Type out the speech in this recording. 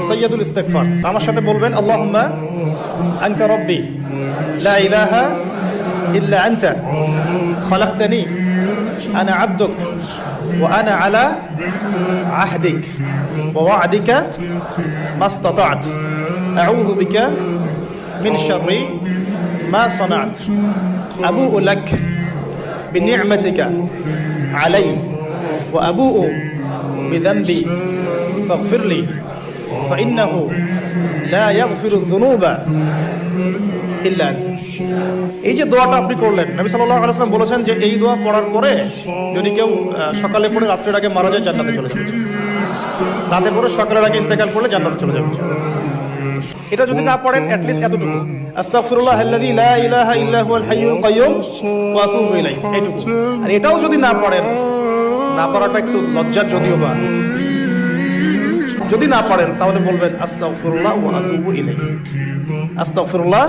সাইয়্যিদুল ইস্তিগফার। আমার সাথে বলবেন আল্লাহুম্মা আনতা রাব্বি লা ইলাহা ইল্লা আনতা খালাকতানি আনা আবদুক ওয়া আনা আলা আহদিক ওয়া ওয়া'দিকা মাসতাতা'ত আউযু বিকা মিন শাররি মা সানা'ত আবু'ু লাক বিনি'মাতিকা আলাইয়া ওয়া আবু'ু বিযানবি ফাগফিরলি فإنه لا يغفر الذنوب إلا أنت। এই যে দোয়াটা আপনি করলেন, নবী সাল্লাল্লাহু আলাইহি ওয়াসাল্লাম বলেছেন যে এই দোয়া পড়ার পরে যদি কেউ সকালে পড়ে রাত্রের আগে মারা যায় জান্নাতে চলে যাবে, রাতে পড়ে সকালের আগে ইন্তেকাল করলে জান্নাতে চলে যাবে। এটা যদি না পড়েন অ্যাটলিস্ট এতটুকু আস্তাগফিরুল্লাহাল্লাযী লা ইলাহা ইল্লা হুয়াল হাইয়ুল কাইয়্যুম ওয়া আতুবু ইলাইহি, এইটুকু। আর এটাও যদি না পড়েন, না পড়াটা একটু লজ্জার যদিও বা, যদি না পারেন তাহলে বলবেন আস্তাগফিরুল্লাহ ওয়া আতুবু ইলাইহি। আস্তাগফিরুল্লাহ